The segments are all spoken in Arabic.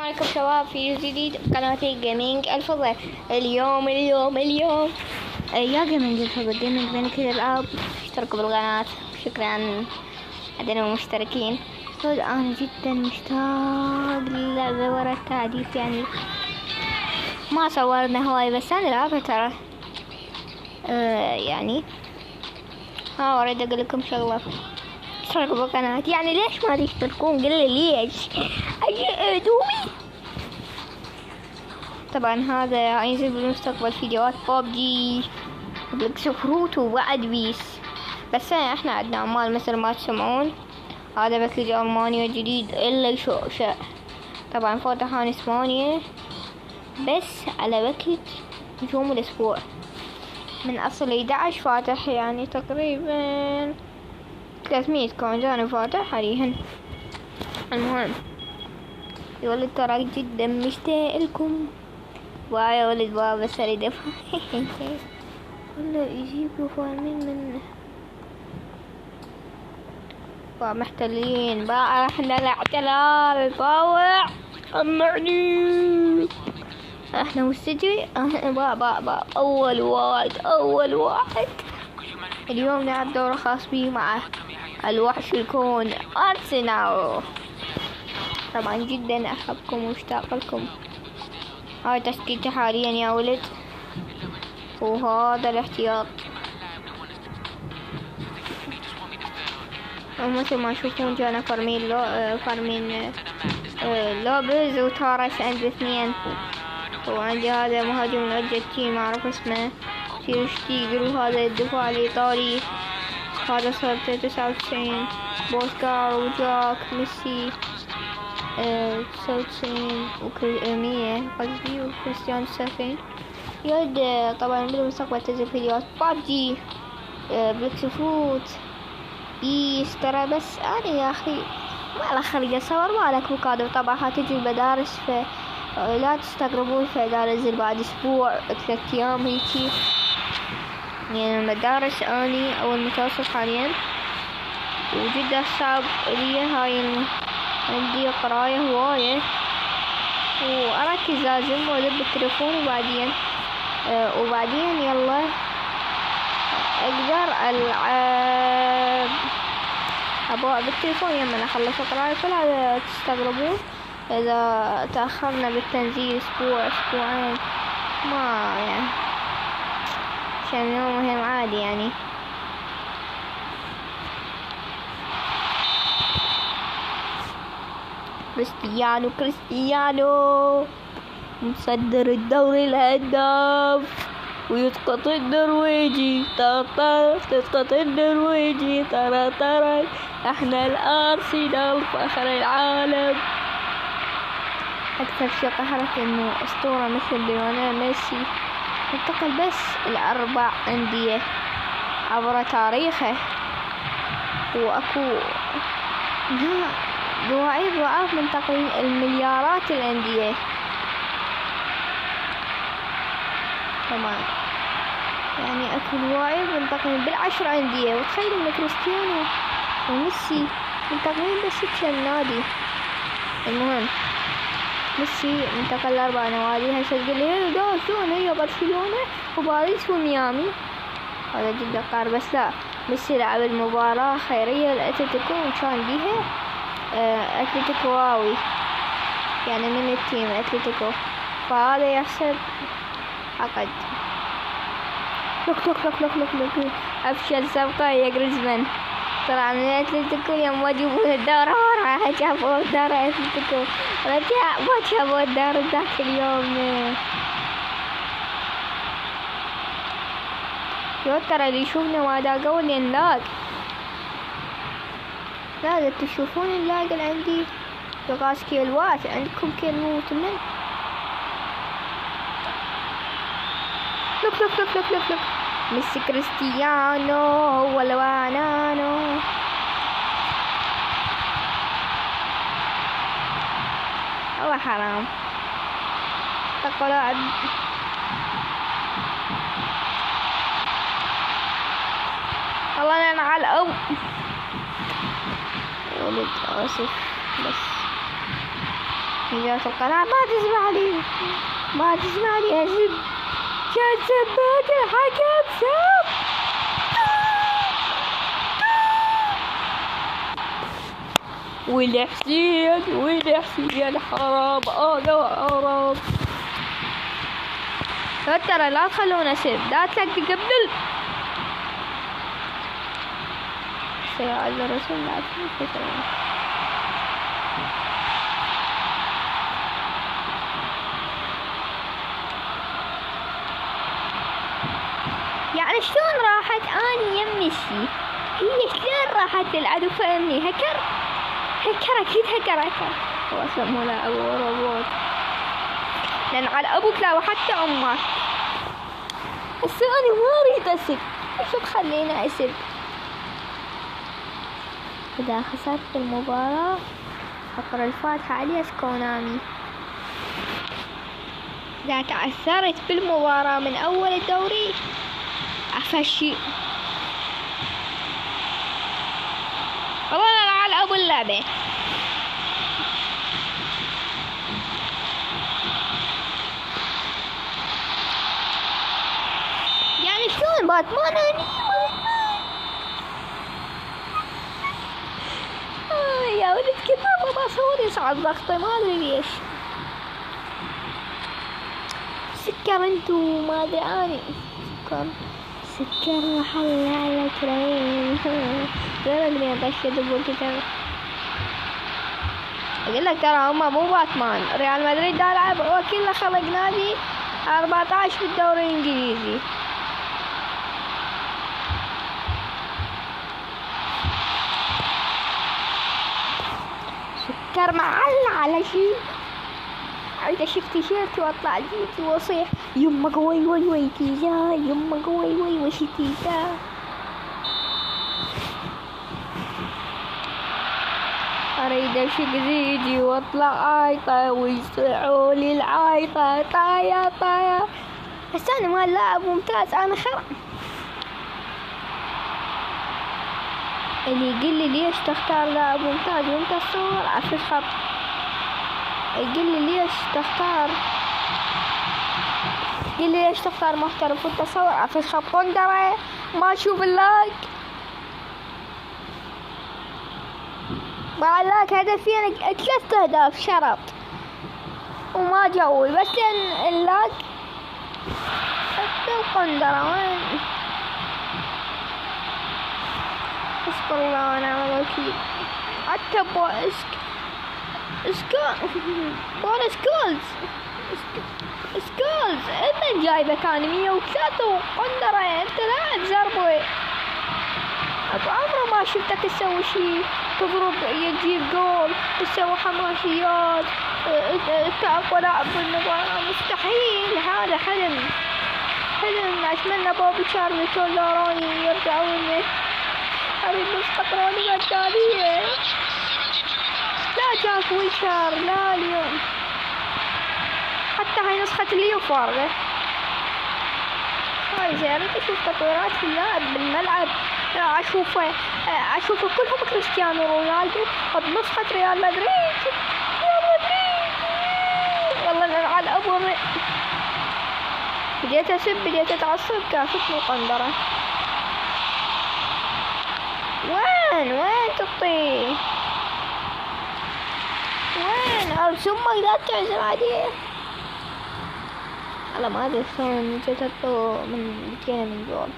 عليكم شباب، في جديد قناتي جيمنج الفضل. اليوم يا جيمنج الفضل، جيمنج بين كل الألعاب. اشتركوا بالقناة، شكرا. عندنا مشتركين. أنا جدا مشتاق للعبة ورا التعديل، يعني ما صورنا هواي بس أنا لعبة ترى. يعني أريد أقول لكم شغلة، اشتركوا بالقناة. يعني ليش ما تشتركون؟ قل لي ليش. أدومي طبعا هذا هينزل بالمستقبل فيديوهات بابجي وبلكس فروت وبعد بيس، بس احنا عندنا اعمال مثل ما تسمعون. هذا باكج المانيا جديد الا يشوشة. طبعا فاتحان 8 بس على باكج نجوم الاسبوع، من اصل 11 فاتح، يعني تقريبا 300 كوين انا فاتح حاليا. المهم يا ولد ترى جدا مشتاق لكم. يا ولد بابا سري دفع ولا يجيبوا فارمين من محتلين بقى. احنا الاحتلال الطاوع سمعني. احنا مستجري. بقى اول واحد اليوم نلعب دورة خاص بي مع الوحش الكون ارسنال. طبعا جدا احبكم ومشتاق لكم. هاي تشكيلتي حاليا يا ولد، وهذا الاحتياط. ومثل ما تشوفون جانا فارمين لوبز وتارس عند 2. وعندي هذا مهاجم الارجنتين ما اعرف اسمه شتيجر، وهذا الدفاع الايطالي هذا صار 99 بوسكار وجاك ميسي 99 و100 قصدي، وكريستيانو 70. يود طبعا بالمستقبل تنزل فيديوهات بابجي بلكس فروت بيس ترى. بس انا يا اخي ما له خلق اصور، ما لك مقادر. طبعا هتجي المدارس لا تستغربون، فإذا نزل بعد اسبوع 3 ايام هيجي. يعني المدارس اني او المتوسط حاليا وجدا صعب لي. هاي عندي قراية هواية وأركز لازم وأدب التليفون، وبعدين يلا أقدر ألعب أبغى بالتليفون يما أخلص قراية. فلا تستغربون إذا تأخرنا بالتنزيل أسبوعين، ما يعني عشان يوم مهم عادي يعني. كريستيانو مصدر الدوري الهداف، ويسقط النرويجي ترى احنا الارسنال فخر العالم. اكثر شيء قهرك انه اسطورة مثل ليونيل ميسي انتقل بس ل4 أندية عبر تاريخه، واكو ضعيف ضعاف من تقريبا المليارات الأندية. طبعا يعني أكو ضعيف من تقريبا بال10 أندية، وتخيل إن كريستيانو وميسي من تقريبا بس 6 نادي. المهم ميسي انتقل ل4 نوادي. هسه تقول لي شلون هي برشلونة وباريس وميامي، هذا جدا قار. بس لا، ميسي لعب المباراة خيرية لأتلتيكو وكان بيها أتلتيكواوي، يعني من التيم أتلتيكو، فهذا يحسب عقد. لوك أفشل صفقة يا جريزمان. طلع من أتلتيكو يوم ما جابوا الدورة، راح جابوا الدورة أتلتيكو، رجع ما جابوا الدورة ذاك اليوم. ترى اللي يشوفنا ما داقوا اللي نلاق. لا تشوفون اللاق اللي عندي بغاز كيلوات، عندكم كيلو 8. لوك ميسي كريستيانو ولا وانانو. والله حرام تقول لاعب. والله انا على الأم ولد آسف، بس إدارة القناة ما تسمع لي، ما تسمع لي أسب، كان سباك الحكم سب. والحسين حرام، حرام. ترى لا تخلونا سب، لا تلقي قبل سيعد الرسول لا تنفذون. يعني شلون راحت اني يم ميسي؟ هي شلون راحت العدو فهمني؟ هكر اكيد هكر هو اصلا مو لا ابو روبوت، لان على ابوك لا وحتى امك. بس انا ما اريد اسب، شو تخليني اسب؟ اذا خسرت المباراة اقرا الفاتحة على كونامي. اذا تعثرت بالمباراة من اول الدوري افشي. والله انا على ابو اللعبة. يعني شلون باتمان اني يا ولد كذا بابا صور يصعد ضغطي ما ادري ليش. سكر انتو ما ادري اني سكر محل على كريم. لا ادري بشد بوقتها. اقول لك ترى هما مو باتمان. ريال مدريد دا لعب وكله خلق نادي 14 بالدوري الانجليزي. سكر معلق على شيء. عايزة اشوف تيشيرتي واطلع جيتي واصيح يمك وي تيجا، يمك وي وش تيجا. اريد اشق زيدي واطلع عايطة ويصيحوا لي العايطة طايا. بس انا ما لاعب ممتاز، انا خرا. اللي يقول لي ليش تختار لاعب ممتاز وانت تصور عفش خط، يقول لي ليش تختار محترف وانت تصور عفش خط قندرة ما اشوف اللايك. مع اللايك هدفين 3 أهداف شرط وما جوي، بس اللايك القندرة وين. اصبر الله ونعم الوكيل. حتى سكولز انت جايبه كان 103 وقندرة. انت لاعب زربوي، ابو عمره ما شفتك تسوي شي، تضرب يجيب جول، تسوي حماسيات، تأقوى لاعب بالمباراة. مستحيل، هذا حلم. اتمنى بوبي شارلت ولا روني يرجعون. اريد نسخة روني مجانية. لا جاك ويشار لا اليوم، حتى هاي نسخة الليو فارغة. هاي زيارة اشوف تطويرات في اللاعب بالملعب، اشوفه كلهم كريستيانو رونالدو بنسخة ريال مدريد. والله انا على ابو بديت اسب، بديت اتعصب، كافتني قندرة. وين تطي؟ وين ارسمك لا تعزم عليه. والله ما ادري شلون جيت من جينا من جول.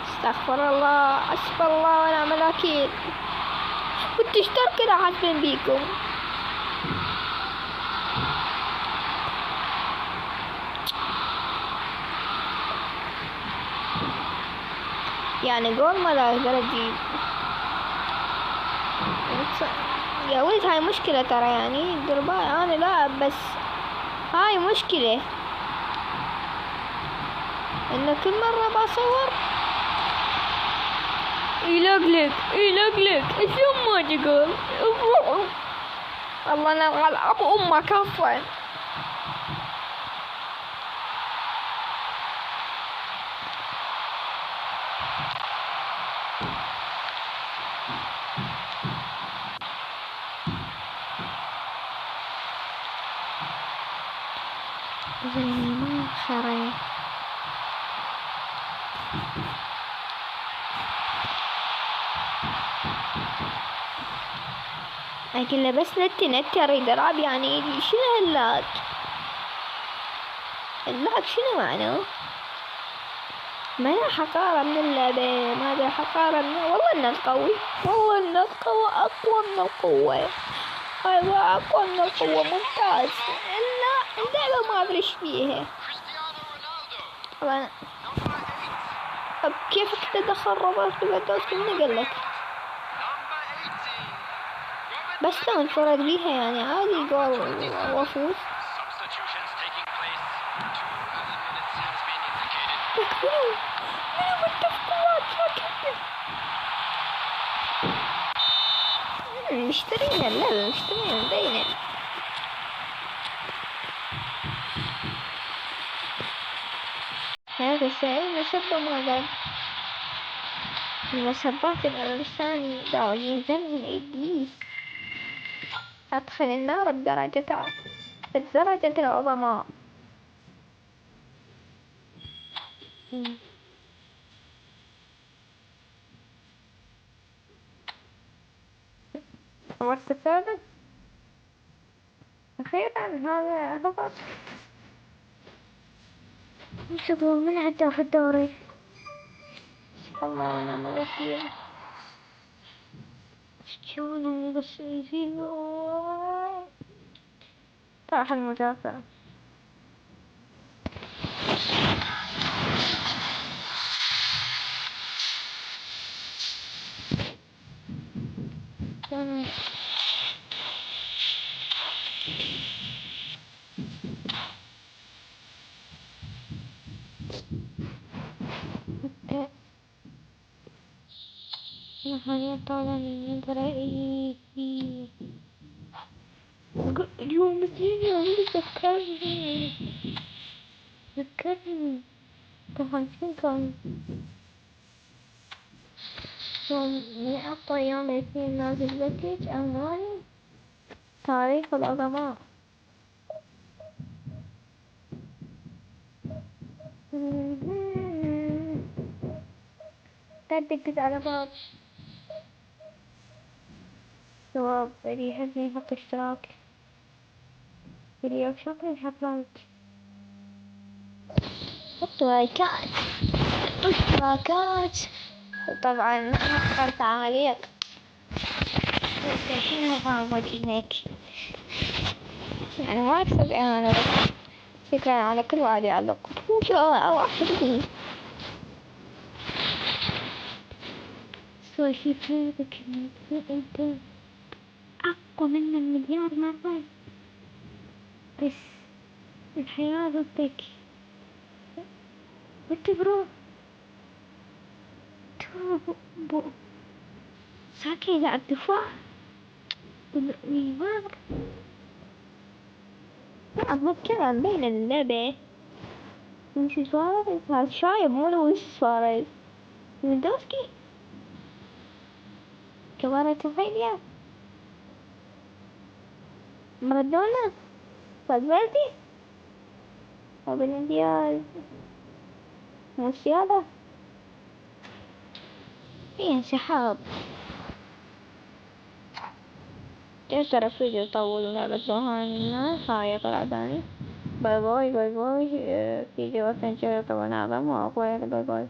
استغفر الله، حسب الله ونعم الوكيل. والتشترك كده حاسبين بيكم. يعني جول ما لا اقدر اجيب. يا ولد هاي مشكلة ترى، يعني درباي انا لاعب بس هاي مشكلة ان كل مرة بصور يلقلق شلون ما تقول. والله انا العب امك عفوا. ما خري. لكن لبس نتر يدرب يعني شنو هاللاج؟ اللاج شنو معناه؟ ما له حقارة من اللعبة، ما له حقارة من والله إنه قوي، والله إنه قوي أقوى من القوة. أيوة أقوى من القوة ممتاز. إلا اللعبة ما أدري إيش فيها. طبعا كيفك تدخل روبرت ليفاندوفسكي من قالك؟ بس لو انفرد بيها يعني عادي جول وافوز. مشترينا اللعبة، مشترينا مبينة. هذا الشيء مسبب ماذا؟ مسبات الإنسان داعين من إبليس. أدخل النار الدرجة العظماء. والثالث أخيرا هذا هبط. شوفوا من عدى في الدوري. الله ونعم الوكيل. شلون بس يجيبوا راح المدافع. نحن طالع من رأيي اليوم الدنيا عندي ذكرني طبعا كان يوم نحط يوم الاثنين نازل بكيج أموالي تاريخ العظماء. تدقت على بعض جواب اللي يحبني يحط اشتراك، اللي يشوفني يحط لايك. حطوا لايكات، حطوا اشتراكات. طبعا أكثر تعليق شنو غامض هناك يعني ما أقصد أنا بس فكرة على كل واحد يعلق أو أحبني سوي شي فيك أنت أقوى منا مليار مرة، بس الحياة ضدك. وانت برو ساكن على الدفاع والميوان. لا أتذكر بين اللعبة لويس سواريز هذا شايب مو لويس سواريز. ليفاندوفسكي كفاراتسخيليا مارادونا فالفيردي روبن دياز موسيالا. في انسحاب. ترى الفيديو يطول ولعبة ظهر من الناس. هاي طلع داني. باي باي باي باي. فيديو أسنجر طبعا أعظم وأقوى. باي باي.